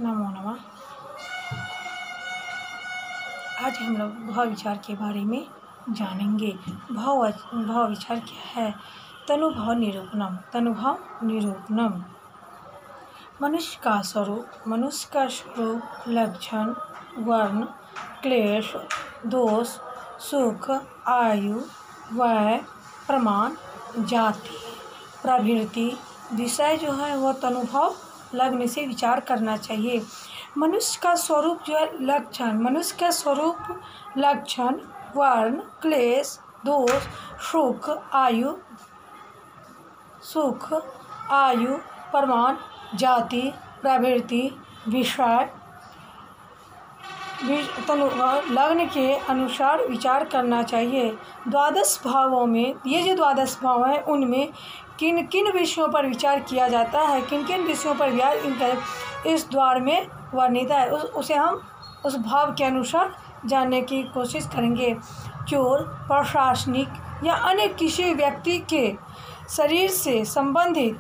नमो नमः। आज हम लोग भाव विचार के बारे में जानेंगे। भाव विचार क्या है? तनुभव निरूपणम। मनुष्य का स्वरूप, लक्षण, वर्ण, क्लेश, दोष, सुख, आयु, वय, प्रमाण, जाति, प्रवृत्ति, विषय जो है वह तनुभव लगने से विचार करना चाहिए। मनुष्य का स्वरूप जो है लक्षण, वर्ण, क्लेश, दोष, सुख, आयु, प्रमाण, जाति, प्रवृत्ति, विषय लग्न के अनुसार विचार करना चाहिए। द्वादश भावों में ये जो द्वादश भाव हैं उनमें किन किन विषयों पर विचार किया जाता है, किन किन विषयों पर विचार इस द्वार में वर्णित है, उसे हम उस भाव के अनुसार जानने की कोशिश करेंगे। चोर, प्रशासनिक या अन्य किसी व्यक्ति के शरीर से संबंधित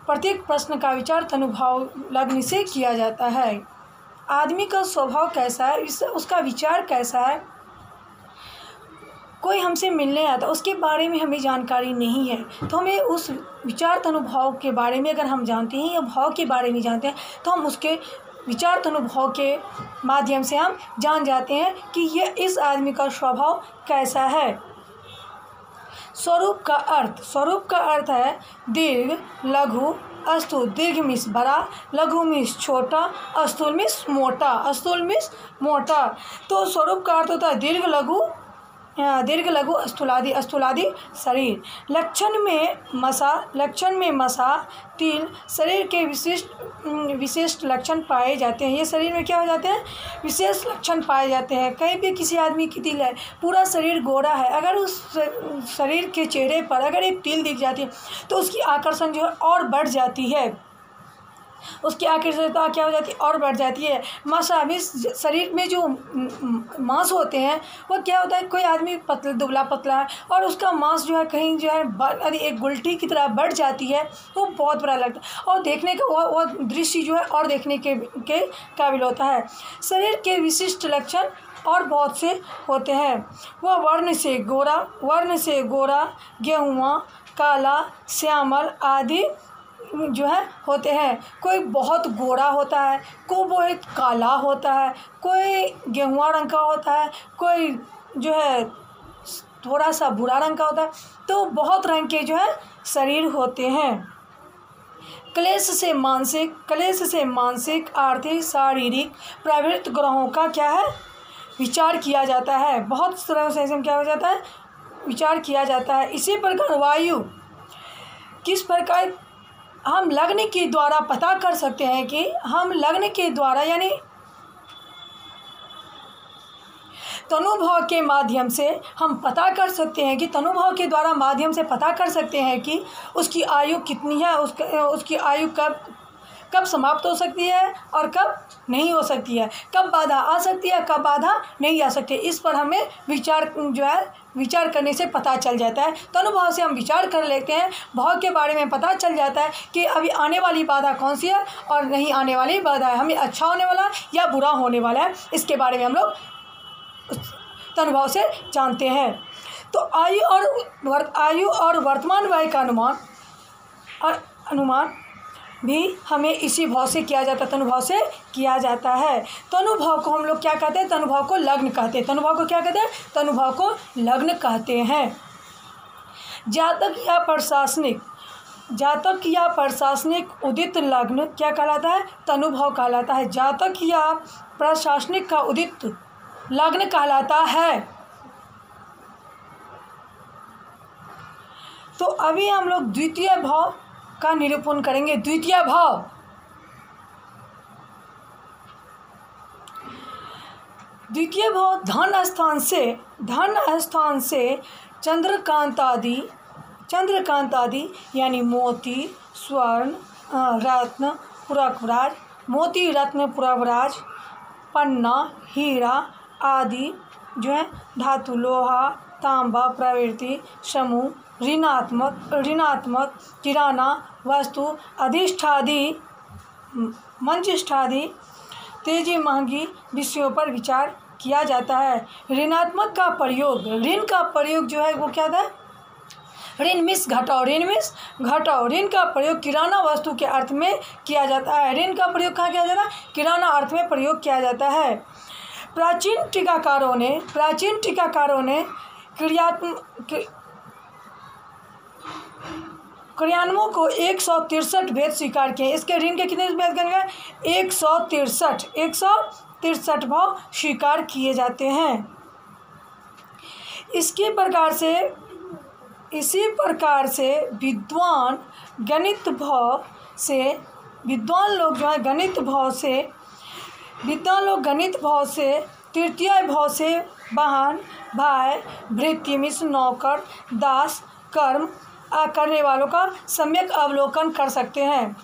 प्रत्येक प्रश्न का विचार तनुभव लग्न से किया जाता है। आदमी का स्वभाव कैसा है, उसका विचार कैसा है, कोई हमसे मिलने आता उसके बारे में हमें जानकारी नहीं है तो हमें उस विचार तनुभव के बारे में अगर हम जानते हैं या भाव के बारे में जानते हैं तो हम उसके विचार तनुभव के माध्यम से हम जान जाते हैं कि ये इस आदमी का स्वभाव कैसा है। स्वरूप का अर्थ है दीर्घ, लघु, स्थूल। दीर्घ मीन्स बड़ा, लघु मीन्स छोटा, स्थूल मीन्स मोटा। तो स्वरूप का अर्थ होता है दीर्घ, लघु, स्थूलादि शरीर। लक्षण में मसा, तिल शरीर के विशिष्ट लक्षण पाए जाते हैं। ये शरीर में क्या हो जाते हैं? विशेष लक्षण पाए जाते हैं। कहीं भी किसी आदमी की तिल है, पूरा शरीर गोरा है, अगर उस शरीर के चेहरे पर अगर एक तिल दिख जाती है तो उसकी आकर्षण जो है और बढ़ जाती है, उसकी आकर्षणता क्या हो जाती है? और बढ़ जाती है। मांसा भी शरीर में जो मांस होते हैं वो क्या होता है, कोई आदमी दुबला पतला है और उसका मांस जो है कहीं जो है यदि एक गुलटी की तरह बढ़ जाती है तो बहुत बुरा लगता है और देखने का वो दृश्य जो है और देखने के काबिल होता है। शरीर के विशिष्ट लक्षण और बहुत से होते हैं। वह वर्ण से गोरा, गेहुआ, काला, श्यामल आदि जो है होते हैं। कोई बहुत गोरा होता है, कोई बहुत काला होता है, कोई गेहुआ रंग का होता है, कोई जो है थोड़ा सा भूरा रंग का होता है। तो बहुत रंग के जो है शरीर होते हैं। क्लेश से मानसिक, आर्थिक, शारीरिक प्रवृत्ति ग्रहों का क्या है? विचार किया जाता है। बहुत तरह से क्या हो जाता है? विचार किया जाता है। इसी प्रकार वायु किस प्रकार हम लग्न के द्वारा पता कर सकते हैं कि हम लग्न के द्वारा यानी तनुभव के माध्यम से हम पता कर सकते हैं कि तनुभव के द्वारा माध्यम से पता कर सकते हैं कि उसकी आयु कितनी है, उसकी आयु कब समाप्त हो सकती है और कब नहीं हो सकती है, कब बाधा आ सकती है, कब बाधा नहीं आ सकती। इस पर हमें विचार करने से पता चल जाता है। तनुभव से हम विचार कर लेते हैं, भाव के बारे में पता चल जाता है कि अभी आने वाली बाधा कौन सी है और नहीं आने वाली बाधा है, हमें अच्छा होने वाला या बुरा होने वाला है, इसके बारे में हम लोग तनुभव से जानते हैं। तो आयु और वर्तमान वय का अनुमान भी हमें इसी भाव से किया जाता है, तनुभव से किया जाता है। तनुभव को हम लोग क्या कहते हैं? तनुभव को लग्न कहते हैं। तनुभव को क्या कहते हैं? तनुभव को लग्न कहते हैं। जातक या प्रशासनिक उदित लग्न क्या कहलाता है? तनुभव कहलाता है। जातक या प्रशासनिक का उदित लग्न कहलाता है। तो अभी हम लोग द्वितीय भाव का निरूपण करेंगे। द्वितीय भाव धन स्थान से चंद्रकांत आदि यानी मोती, स्वर्ण, रत्न, पुरकराज, पन्ना, हीरा आदि जो है धातु, लोहा, तांबा प्रवृत्ति समूह, ऋणात्मक किराना वस्तु, अधिष्ठादि, मंजिष्ठादि तेजी महंगी विषयों पर विचार किया जाता है। ऋणात्मक का प्रयोग, ऋण का प्रयोग जो है वो क्या था, ऋण मिस घटाओ, ऋण मिस घटाओ। ऋण का प्रयोग किराना वस्तु के अर्थ में किया जाता है। ऋण का प्रयोग कहाँ किया जाता है, किराना अर्थ में प्रयोग किया जाता है। प्राचीन टीकाकारों ने क्रियान्वों को 163 भेद स्वीकार किए। इसके ऋण के कितने भेद करेंगे, 163 भाव स्वीकार किए जाते हैं। इसी प्रकार से विद्वान लोग गणित भाव से तृतीय भाव से वाहन, भाई, भृत्य, मिश्र, नौकर, दास, कर्म करने वालों का सम्यक अवलोकन कर सकते हैं।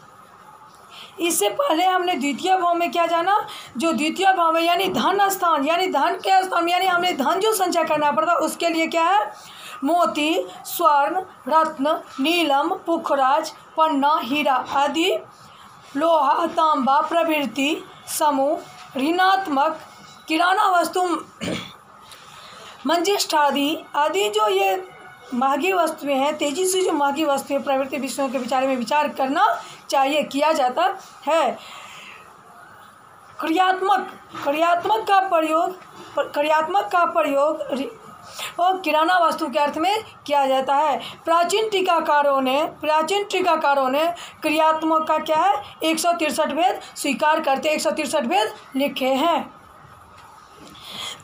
इससे पहले हमने द्वितीय भाव में क्या जाना, जो द्वितीय भाव में यानी धन स्थान, यानी धन के स्थान, यानी हमने धन जो संचय करना पड़ता उसके लिए क्या है, मोती, स्वर्ण, रत्न, नीलम, पुखराज, पन्ना, हीरा आदि, लोहा, तांबा प्रभृति समूह, ऋणात्मक, किराना वस्तु, मंजिष्ठ आदि जो ये महंगी वस्तुएं हैं, तेजी से जो महंगी वस्तुएं प्रवृत्ति विषयों के विचार में विचार करना चाहिए, किया जाता है। क्रियात्मक का प्रयोग और किराना वस्तु के अर्थ में किया जाता है। प्राचीन टीकाकारों ने क्रियात्मक का क्या है, 163 भेद स्वीकार करते 163 भेद लिखे हैं।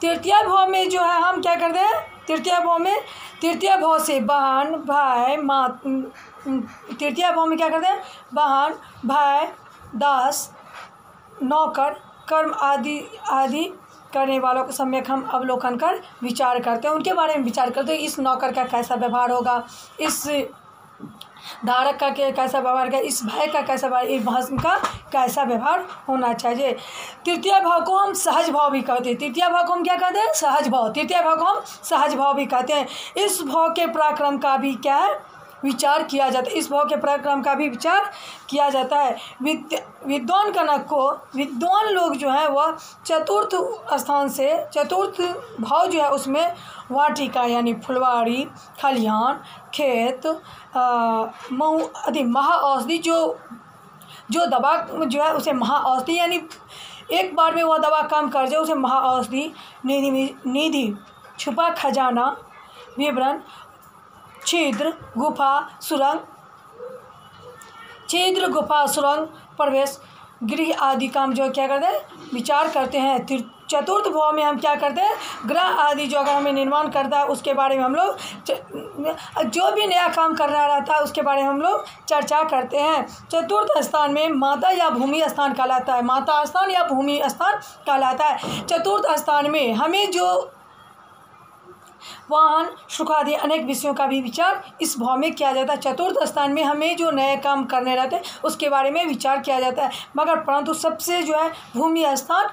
तृतीय भाव में जो है हम क्या करते हैं, तृतीय भाव से वाहन, भाई, तृतीय भाव में क्या करते हैं, वाहन, भाई, दास, नौकर, कर्म आदि करने वालों को सम्यक हम अवलोकन कर विचार करते हैं, उनके बारे में विचार करते हैं। इस नौकर का कैसा व्यवहार होगा, इस धारक का कैसा व्यवहार है, इस भाई का कैसा व्यवहार, इस भस्म का कैसा व्यवहार होना चाहिए। तृतीय भाव को हम सहज भाव भी कहते हैं। तृतीय भाव को हम क्या कहते हैं, सहज भाव। तृतीय भाव को हम सहज भाव भी कहते हैं। इस भाव के पराक्रम का भी क्या है, विचार किया जाता है। इस भाव के पराक्रम का भी विचार किया जाता है। विद्वान कनक को, विद्वान लोग जो है वह चतुर्थ भाव जो है उसमें वाटिका यानी फुलवाड़ी, खलिहान, खेत, मऊ आदि, महाऔषधि जो दवा जो है उसे महाऔषधि, यानी एक बार में वह दवा काम कर जाए उसे महाऔषधि, निधि, छुपा खजाना, विवरण, छिद्र, गुफा, सुरंग, प्रवेश, गृह आदि काम जो क्या करते हैं, विचार करते हैं। चतुर्थ भाव में हम क्या करते हैं, ग्रह आदि जो अगर हमें निर्माण करता है उसके बारे में हम लोग जो भी नया काम करना रहता है उसके बारे में हम लोग चर्चा करते हैं। चतुर्थ स्थान में माता या भूमि स्थान कहलाता है, माता स्थान या भूमि स्थान कहलाता है। चतुर्थ स्थान में हमें जो वाहन, सुख आदि अनेक विषयों का भी विचार इस भाव में किया जाता है। चतुर्थ स्थान में हमें जो नए काम करने रहते हैं उसके बारे में विचार किया जाता है, मगर परंतु सबसे जो है भूमि स्थान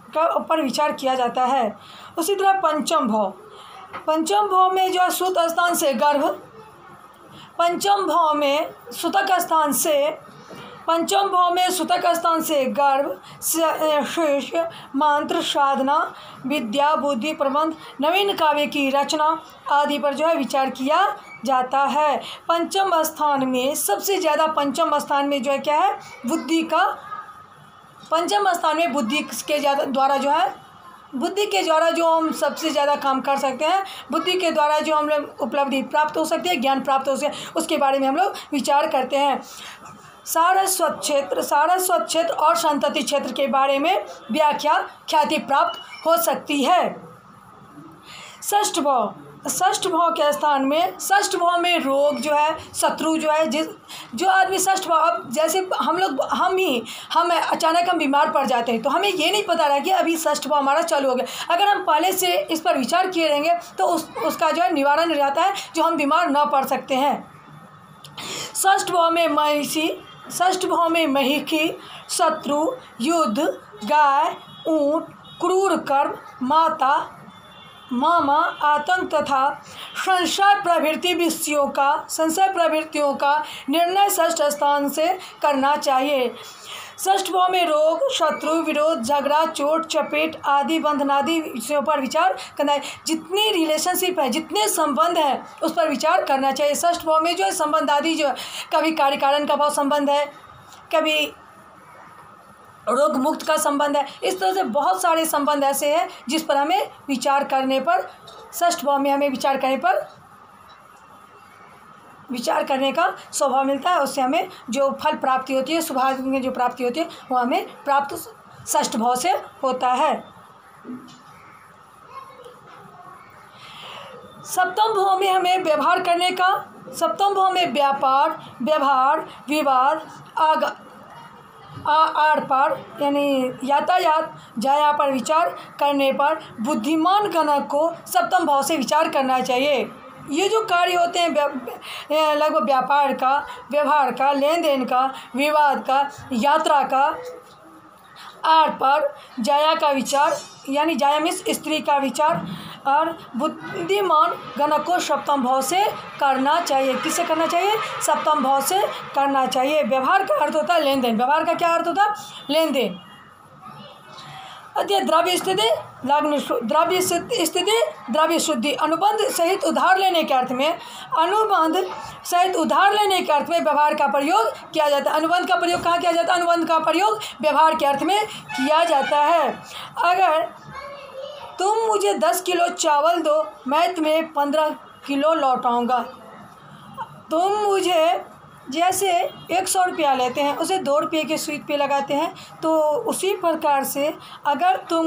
का ऊपर विचार किया जाता है। उसी तरह पंचम भाव में जो है सुत स्थान से गर्भ, पंचम भाव में सुतक स्थान से गर्भ, शीर्ष, मंत्र, साधना, विद्या, बुद्धि, प्रबंध, नवीन काव्य की रचना आदि पर जो है विचार किया जाता है। पंचम स्थान में सबसे ज़्यादा, पंचम स्थान में जो है क्या है, बुद्धि का, पंचम स्थान में बुद्धि के द्वारा जो है, बुद्धि के द्वारा जो हम सबसे ज़्यादा काम कर सकते हैं, बुद्धि के द्वारा जो हम लोग उपलब्धि प्राप्त हो सकती है, ज्ञान प्राप्त हो सकता है, उसके बारे में हम लोग विचार करते हैं। सारस्वत क्षेत्र और संतति क्षेत्र के बारे में व्याख्या ख्याति प्राप्त हो सकती है। षष्ठ भाव के स्थान में, षष्ठ भाव में रोग जो है, शत्रु जो है, जो आदमी षष्ठ भाव, अब जैसे हम अचानक हम बीमार पड़ जाते हैं तो हमें ये नहीं पता रहा कि अभी षष्ठ भाव हमारा चालू हो गया। अगर हम पहले से इस पर विचार किए रहेंगे तो उसका जो है निवारण रहता है, जो हम बीमार न पड़ सकते हैं। षष्ठ भाव में महिषी, शत्रु, युद्ध, गाय, ऊंट, क्रूर कर्म, मामा, आतंक तथा संशय प्रवृत्तियों का निर्णय षष्ठ स्थान से करना चाहिए। षष्ठ भाव में रोग, शत्रु, विरोध, झगड़ा, चोट, चपेट आदि बंधनादि विषयों पर विचार करना है। जितनी रिलेशनशिप है, जितने संबंध है, उस पर विचार करना चाहिए। षष्ठ भाव में जो है संबंध आदि जो है, कभी कार्य कारण का भाव संबंध है, कभी रोग मुक्त का संबंध है। इस तरह से बहुत सारे संबंध ऐसे हैं जिस पर हमें विचार करने पर, षष्ठ भाव में हमें विचार करने का स्वभाव मिलता है। उससे हमें जो फल प्राप्ति होती है, शुभार्थ में जो प्राप्ति होती है, वो हमें प्राप्त षष्ठ भाव से होता है। सप्तम भाव में हमें व्यवहार करने का, सप्तम भाव में व्यापार, व्यवहार, विवाद, आड़ पार यानी यातायात, जाया पर विचार करने पर बुद्धिमान गणक को सप्तम भाव से विचार करना चाहिए। ये जो कार्य होते हैं लगभग व्यापार का, व्यवहार का, लेन देन का, विवाद का, यात्रा का, आड़ पार, जाया का विचार यानी जाया मीन्स स्त्री का विचार, और बुद्धिमान गणक को सप्तम भाव से करना चाहिए। किससे करना चाहिए? सप्तम भाव से करना चाहिए। व्यवहार का अर्थ होता है लेन देन। व्यवहार का क्या अर्थ होता है? लेन देन। द्रव्य स्थिति, द्रव्य स्थिति, द्रव्य शुद्धि। अनुबंध सहित उधार लेने के अर्थ में, अनुबंध सहित उधार लेने के अर्थ में व्यवहार का प्रयोग किया जाता है। अनुबंध का प्रयोग कहाँ किया जाता है? अनुबंध का प्रयोग व्यवहार के अर्थ में किया जाता है। अगर तुम मुझे 10 किलो चावल दो, मैं तुम्हें 15 किलो लौटाऊंगा। तुम मुझे जैसे 100 रुपया लेते हैं, उसे 2 रुपये के स्वीट पे लगाते हैं, तो उसी प्रकार से अगर तुम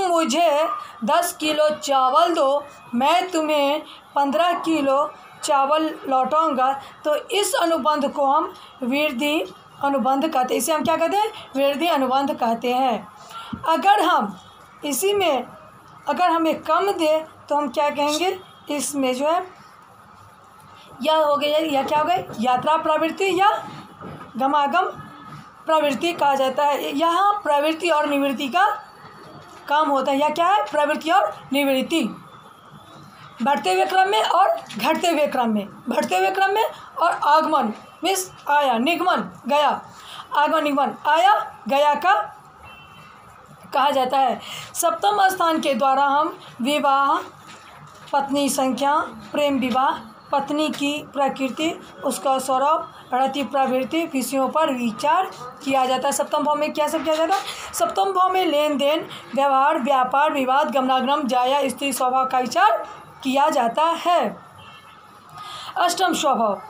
मुझे 10 किलो चावल दो, मैं तुम्हें 15 किलो चावल लौटाऊंगा। तो इस अनुबंध को हम वृद्धि अनुबंध कहते हैं। इसे हम क्या कहते हैं? वृद्धि अनुबंध कहते हैं। अगर हम इसी में अगर हमें कम दे तो हम क्या कहेंगे? इसमें जो है यह हो गया, या क्या हो गया? यात्रा प्रवृत्ति या गमागम प्रवृत्ति कहा जाता है। यहाँ प्रवृत्ति और निवृत्ति का काम होता है। या क्या है? प्रवृत्ति और निवृत्ति। बढ़ते हुए क्रम में और घटते हुए क्रम में, बढ़ते हुए क्रम में और आगमन मीन्स आया, निगमन गया, आगमन निगमन, आया गया का कहा जाता है। सप्तम स्थान के द्वारा हम विवाह, पत्नी संख्या, प्रेम विवाह, पत्नी की प्रकृति, उसका स्वभाव, रति प्रवृत्ति विषयों पर विचार किया जाता है। सप्तम भाव में क्या सब किया जाता है? सप्तम भाव में लेन देन, व्यवहार, व्यापार, विवाद, गमनागमन, जाया, स्त्री स्वभाव का विचार किया जाता है। अष्टम स्वभाव,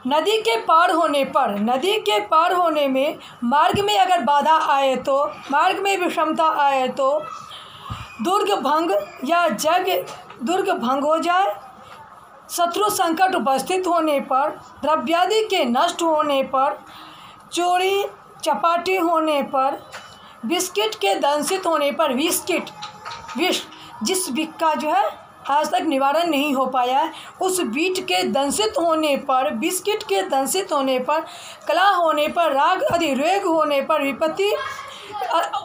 नदी के पार होने में मार्ग में अगर बाधा आए तो, मार्ग में विषमता आए तो दुर्ग भंग या दुर्ग भंग हो जाए, शत्रु संकट उपस्थित होने पर, द्रव्यादि के नष्ट होने पर, चोरी चपाटी होने पर, बिस्किट के दंशित होने पर, विष जिस विष का जो है आज तक निवारण नहीं हो पाया है, उस बीट के दंशित होने पर, बिस्किट के दंशित होने पर, कला होने पर, राग आदि रेग होने पर, विपत्ति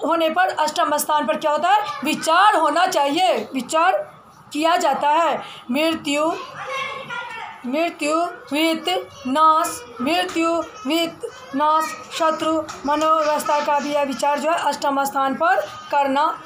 होने पर अष्टम स्थान पर क्या होता है? विचार होना चाहिए। विचार किया जाता है। मृत्यु वित्त नाश, शत्रु मनोवस्था का भी यह विचार जो है अष्टम स्थान पर करना